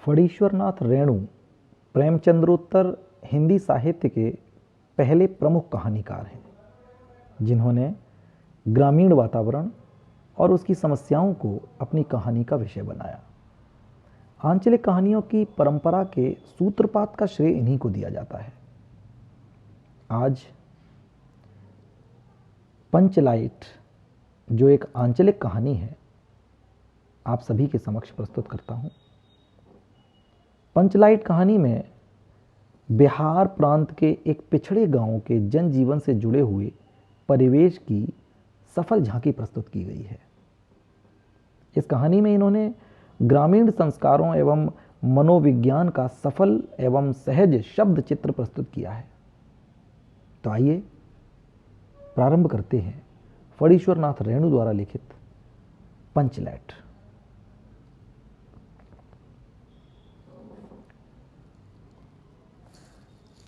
फणीश्वरनाथ रेणु प्रेमचंद्रोत्तर हिंदी साहित्य के पहले प्रमुख कहानीकार हैं, जिन्होंने ग्रामीण वातावरण और उसकी समस्याओं को अपनी कहानी का विषय बनाया। आंचलिक कहानियों की परंपरा के सूत्रपात का श्रेय इन्हीं को दिया जाता है। आज पंचलाइट, जो एक आंचलिक कहानी है, आप सभी के समक्ष प्रस्तुत करता हूं। पंचलाइट कहानी में बिहार प्रांत के एक पिछड़े गांव के जनजीवन से जुड़े हुए परिवेश की सफल झांकी प्रस्तुत की गई है। इस कहानी में इन्होंने ग्रामीण संस्कारों एवं मनोविज्ञान का सफल एवं सहज शब्द चित्र प्रस्तुत किया है। तो आइए प्रारंभ करते हैं फणीश्वरनाथ रेणु द्वारा लिखित पंचलाइट।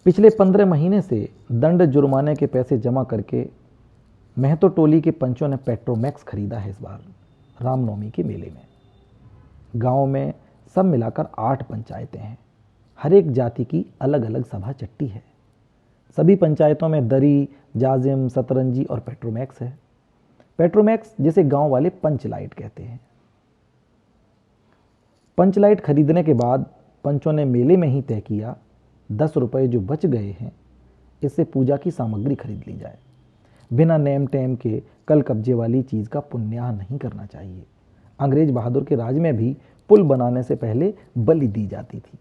पिछले 15 महीने से दंड जुर्माने के पैसे जमा करके महतो टोली के पंचों ने पेट्रोमैक्स खरीदा है। इस बार रामनवमी के मेले में गांव में सब मिलाकर 8 पंचायतें हैं। हर एक जाति की अलग अलग सभा चट्टी है। सभी पंचायतों में दरी, जाजिम, सतरंजी और पेट्रोमैक्स है। पेट्रोमैक्स जिसे गांव वाले पंचलाइट कहते हैं। पंचलाइट खरीदने के बाद पंचों ने मेले में ही तय किया 10 रुपये जो बच गए हैं, इससे पूजा की सामग्री खरीद ली जाए। बिना नेम टेम के कल कब्जे वाली चीज का पुण्याह नहीं करना चाहिए। अंग्रेज बहादुर के राज में भी पुल बनाने से पहले बलि दी जाती थी।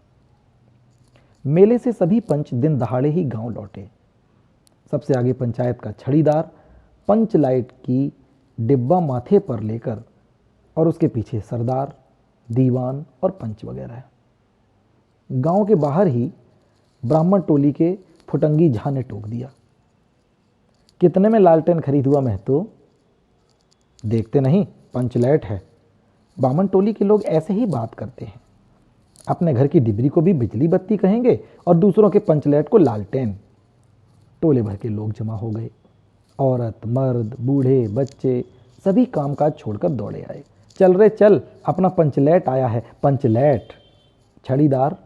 मेले से सभी पंच दिन दहाड़े ही गांव लौटे। सबसे आगे पंचायत का छड़ीदार पंचलाइट की डिब्बा माथे पर लेकर, और उसके पीछे सरदार, दीवान और पंच वगैरह। गांव के बाहर ही ब्राह्मण टोली के फुटंगी झा ने टोक दिया, कितने में लालटेन खरीद हुआ महतो? देखते नहीं, पंचलाइट है। ब्राह्मण टोली के लोग ऐसे ही बात करते हैं। अपने घर की डिबरी को भी बिजली बत्ती कहेंगे और दूसरों के पंचलाइट को लालटेन। टोले भर के लोग जमा हो गए। औरत, मर्द, बूढ़े, बच्चे सभी कामकाज छोड़कर दौड़े आए। चल रे चल, अपना पंचलाइट आया है, पंचलाइट। छड़ीदार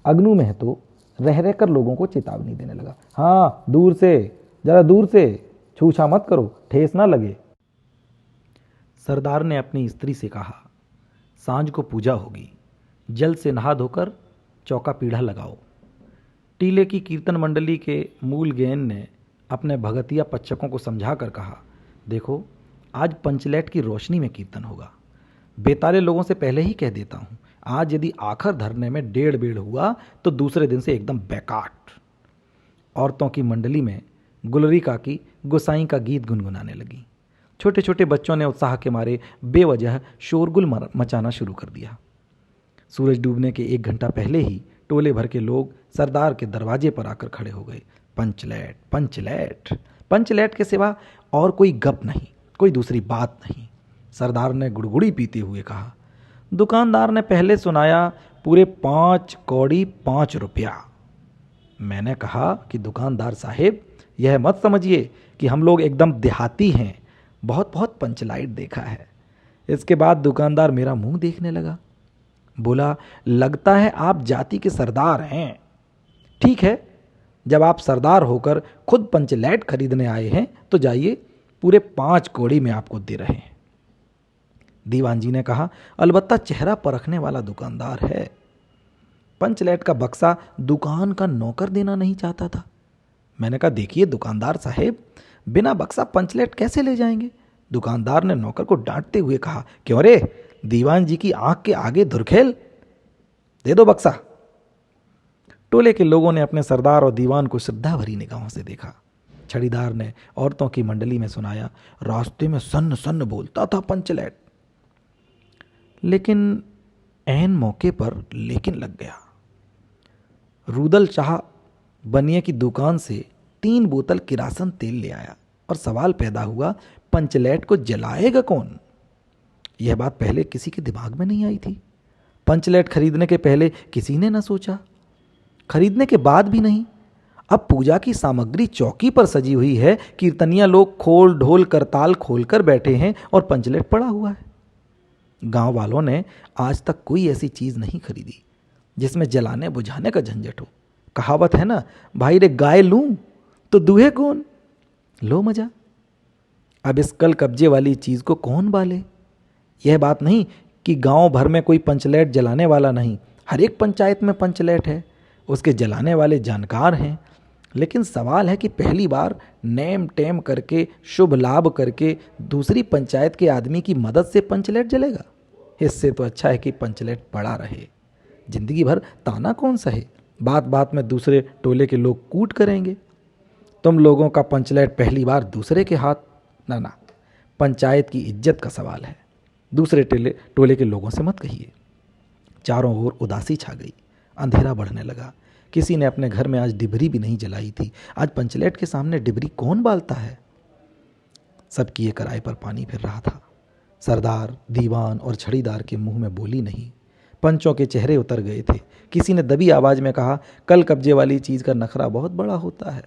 अग्नू महतो रह रहकर लोगों को चेतावनी देने लगा। हाँ, दूर से, जरा दूर से, छूछा मत करो, ठेस ना लगे। सरदार ने अपनी स्त्री से कहा, सांझ को पूजा होगी, जल से नहा धोकर चौका पीढ़ा लगाओ। टीले की कीर्तन मंडली के मूल गेन ने अपने भगतिया पच्चकों को समझाकर कहा, देखो आज पंचलाइट की रोशनी में कीर्तन होगा। बेताले लोगों से पहले ही कह देता हूं, आज यदि आखिर धरने में 1.5 बेड़ हुआ तो दूसरे दिन से एकदम बेकाट। औरतों की मंडली में गुलरी काकी गोसाई का गीत गुनगुनाने लगी। छोटे छोटे बच्चों ने उत्साह के मारे बेवजह शोरगुल मचाना शुरू कर दिया। सूरज डूबने के 1 घंटा पहले ही टोले भर के लोग सरदार के दरवाजे पर आकर खड़े हो गए। पंचलाइट, पंचलाइट, पंचलाइट के सिवा और कोई गप नहीं, कोई दूसरी बात नहीं। सरदार ने गुड़गुड़ी पीते हुए कहा। दुकानदार ने पहले सुनाया पूरे 5 कौड़ी 5 रुपया। मैंने कहा कि दुकानदार साहेब, यह मत समझिए कि हम लोग एकदम देहाती हैं, बहुत बहुत पंचलाइट देखा है। इसके बाद दुकानदार मेरा मुंह देखने लगा, बोला, लगता है आप जाति के सरदार हैं। ठीक है, जब आप सरदार होकर खुद पंचलाइट खरीदने आए हैं तो जाइए, पूरे 5 कौड़ी में आपको दे रहे हैं। दीवान जी ने कहा, अलबत्ता चेहरा परखने वाला दुकानदार है। पंचलाइट का बक्सा दुकान का नौकर देना नहीं चाहता था। मैंने कहा, देखिए दुकानदार साहेब, बिना बक्सा पंचलाइट कैसे ले जाएंगे? दुकानदार ने नौकर को डांटते हुए कहा, क्यों रे, दीवान जी की आंख के आगे धुरखेल, दे दो बक्सा। टोले के लोगों ने अपने सरदार और दीवान को श्रद्धा भरी निगाहों से देखा। छड़ीदार ने औरतों की मंडली में सुनाया, रास्ते में सन्न सन्न बोलता था पंचलाइट। लेकिन ऐन मौके पर लेकिन लग गया। रूदल शाह बनिए की दुकान से 3 बोतल किरासन तेल ले आया और सवाल पैदा हुआ, पंचलाइट को जलाएगा कौन? यह बात पहले किसी के दिमाग में नहीं आई थी। पंचलाइट खरीदने के पहले किसी ने न सोचा, खरीदने के बाद भी नहीं। अब पूजा की सामग्री चौकी पर सजी हुई है, कीर्तनिया लोग खोल ढोल करताल खोलकर बैठे हैं और पंचलाइट पड़ा हुआ है। गांव वालों ने आज तक कोई ऐसी चीज नहीं खरीदी जिसमें जलाने बुझाने का झंझट हो। कहावत है ना, भाई रे गाय लूं तो दूहे कौन। लो मजा। अब इस कल कब्जे वाली चीज को कौन बाले। यह बात नहीं कि गांव भर में कोई पंचलेट जलाने वाला नहीं, हर एक पंचायत में पंचलेट है, उसके जलाने वाले जानकार हैं। लेकिन सवाल है कि पहली बार नेम टेम करके शुभ लाभ करके दूसरी पंचायत के आदमी की मदद से पंचलेट जलेगा। इससे तो अच्छा है कि पंचलेट पड़ा रहे। जिंदगी भर ताना कौन सहे, बात बात में दूसरे टोले के लोग कूट करेंगे। तुम लोगों का पंचलेट पहली बार दूसरे के हाथ, ना ना, पंचायत की इज्जत का सवाल है। दूसरे टोले के लोगों से मत कहिए। चारों ओर उदासी छा गई, अंधेरा बढ़ने लगा। किसी ने अपने घर में आज डिबरी भी नहीं जलाई थी। आज पंचलेट के सामने डिबरी कौन बालता है। सबकी ये कराए पर पानी फिर रहा था। सरदार, दीवान और छड़ीदार के मुंह में बोली नहीं। पंचों के चेहरे उतर गए थे। किसी ने दबी आवाज में कहा, कल कब्जे वाली चीज का नखरा बहुत बड़ा होता है।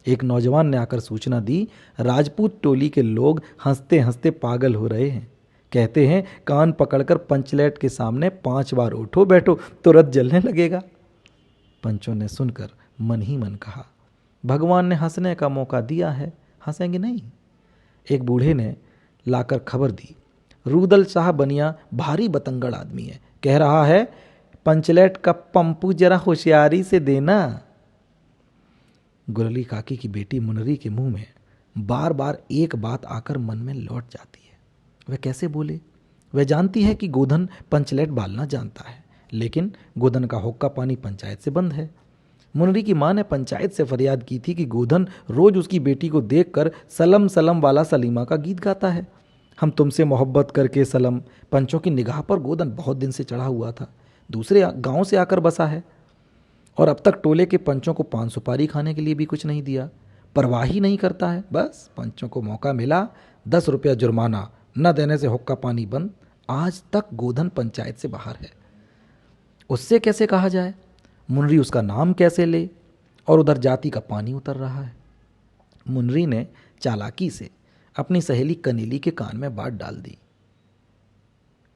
एक नौजवान ने आकर सूचना दी, राजपूत टोली के लोग हंसते हंसते पागल हो रहे हैं। कहते हैं कान पकड़कर पंचलेट के सामने 5 बार उठो बैठो तुरंत जलने लगेगा। पंचों ने सुनकर मन ही मन कहा, भगवान ने हंसने का मौका दिया है, हंसेंगे नहीं। एक बूढ़े ने लाकर खबर दी, रूदल शाह बनिया भारी बतंगड़ आदमी है, कह रहा है पंचलेट का पंपू जरा होशियारी से देना। गुरली काकी की बेटी मुनरी के मुंह में बार बार एक बात आकर मन में लौट जाती है। वह कैसे बोले। वह जानती है कि गोधन पंचलेट बालना जानता है, लेकिन गोधन का हुक्का पानी पंचायत से बंद है। मुनरी की मां ने पंचायत से फरियाद की थी कि गोधन रोज उसकी बेटी को देखकर सलम सलम वाला सलीमा का गीत गाता है। हम तुमसे मोहब्बत करके सलम। पंचों की निगाह पर गोधन बहुत दिन से चढ़ा हुआ था, दूसरे गांव से आकर बसा है और अब तक टोले के पंचों को 5 सुपारी खाने के लिए भी कुछ नहीं दिया। परवाह ही नहीं करता है। बस पंचों को मौका मिला, 10 रुपया जुर्माना, न देने से हुक्का पानी बंद। आज तक गोधन पंचायत से बाहर है। उससे कैसे कहा जाए, मुनरी उसका नाम कैसे ले। और उधर जाति का पानी उतर रहा है। मुनरी ने चालाकी से अपनी सहेली कनेली के कान में बात डाल दी।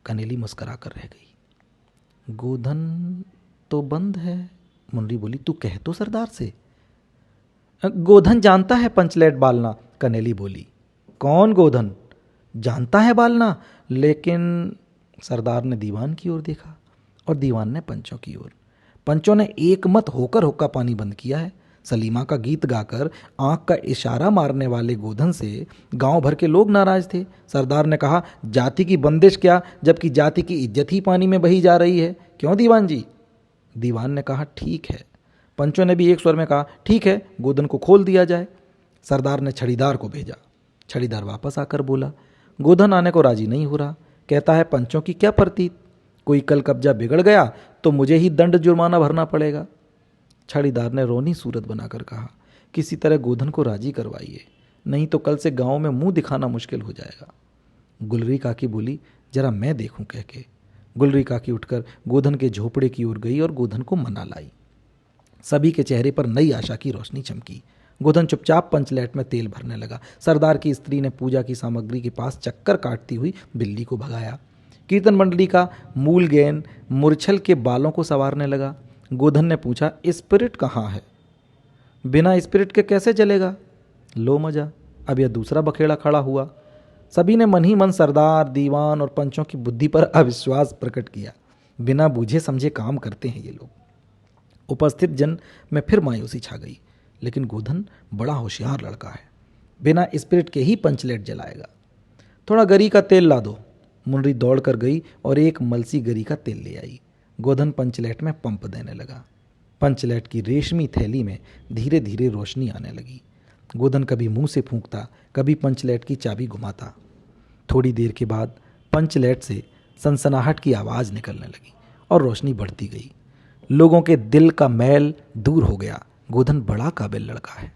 कनेली मुस्कुरा कर रह गई। गोधन तो बंद है। मुनरी बोली, तू कह तो सरदार से। गोधन जानता है पंचलेट बालना, कनेली बोली। कौन गोधन जानता है बालना। लेकिन सरदार ने दीवान की ओर देखा और दीवान ने पंचों की ओर। पंचों ने एक मत होकर हुक्का पानी बंद किया है। सलीमा का गीत गाकर आंख का इशारा मारने वाले गोधन से गांव भर के लोग नाराज थे। सरदार ने कहा, जाति की बंदिश क्या, जबकि जाति की इज्जत ही पानी में बही जा रही है। क्यों दीवान जी। दीवान ने कहा, ठीक है। पंचों ने भी एक स्वर में कहा, ठीक है, गोधन को खोल दिया जाए। सरदार ने छड़ीदार को भेजा। छड़ीदार वापस आकर बोला, गोधन आने को राजी नहीं हो रहा। कहता है पंचों की क्या प्रतीत, कोई कल कब्जा बिगड़ गया तो मुझे ही दंड जुर्माना भरना पड़ेगा। छड़ीदार ने रोनी सूरत बनाकर कहा, किसी तरह गोधन को राजी करवाइए, नहीं तो कल से गांव में मुंह दिखाना मुश्किल हो जाएगा। गुलरी काकी बोली, जरा मैं देखूं कह के। गुलरी काकी उठकर गोधन के झोपड़े की ओर गई और गोधन को मना लाई। सभी के चेहरे पर नई आशा की रोशनी चमकी। गोधन चुपचाप पंचलेट में तेल भरने लगा। सरदार की स्त्री ने पूजा की सामग्री के पास चक्कर काटती हुई बिल्ली को भगाया। कीर्तन मंडली का मूल गेन मुरछल के बालों को संवारने लगा। गोधन ने पूछा, स्पिरिट कहाँ है। बिना स्पिरिट के कैसे चलेगा। लो मजा। अब यह दूसरा बखेड़ा खड़ा हुआ। सभी ने मन ही मन सरदार, दीवान और पंचों की बुद्धि पर अविश्वास प्रकट किया। बिना बूझे समझे काम करते हैं ये लोग। उपस्थित जन में फिर मायूसी छा गई। लेकिन गोधन बड़ा होशियार लड़का है, बिना स्पिरिट के ही पंचलेट जलाएगा। थोड़ा गरी का तेल ला दो। मुनरी दौड़ कर गई और एक मलसी गरी का तेल ले आई। गोधन पंचलेट में पंप देने लगा। पंचलेट की रेशमी थैली में धीरे धीरे रोशनी आने लगी। गोधन कभी मुंह से फूंकता, कभी पंचलेट की चाबी घुमाता। थोड़ी देर के बाद पंचलेट से सनसनाहट की आवाज़ निकलने लगी और रोशनी बढ़ती गई। लोगों के दिल का मैल दूर हो गया। गोधन बड़ा काबिल लड़का है।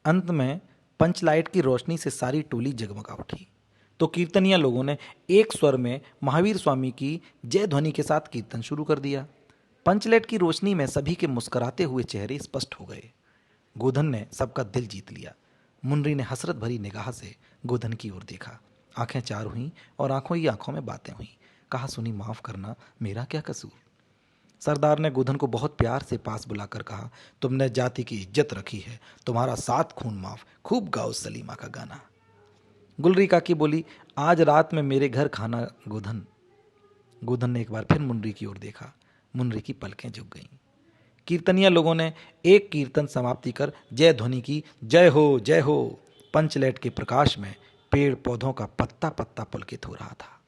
अंत में पंचलाइट की रोशनी से सारी टोली जगमगा उठी तो कीर्तनिया लोगों ने एक स्वर में महावीर स्वामी की जय ध्वनि के साथ कीर्तन शुरू कर दिया। पंचलेट की रोशनी में सभी के मुस्कुराते हुए चेहरे स्पष्ट हो गए। गोधन ने सबका दिल जीत लिया। मुनरी ने हसरत भरी निगाह से गोधन की ओर देखा। आंखें चार हुईं और आंखों ही आंखों में बातें हुईं। कहा, सुनी माफ करना, मेरा क्या कसूर। सरदार ने गोधन को बहुत प्यार से पास बुलाकर कहा, तुमने जाति की इज्जत रखी है, तुम्हारा 7 खून माफ, खूब गाओ सलीमा का गाना। गुलरी काकी बोली, आज रात में मेरे घर खाना गोधन। गोधन ने एक बार फिर मुनरी की ओर देखा। मुनरी की पलकें झुक गईं। कीर्तनिया लोगों ने एक कीर्तन समाप्ति कर जय ध्वनि की। जय हो जय हो। पंचलैट के प्रकाश में पेड़ पौधों का पत्ता पत्ता पुलकित हो रहा था।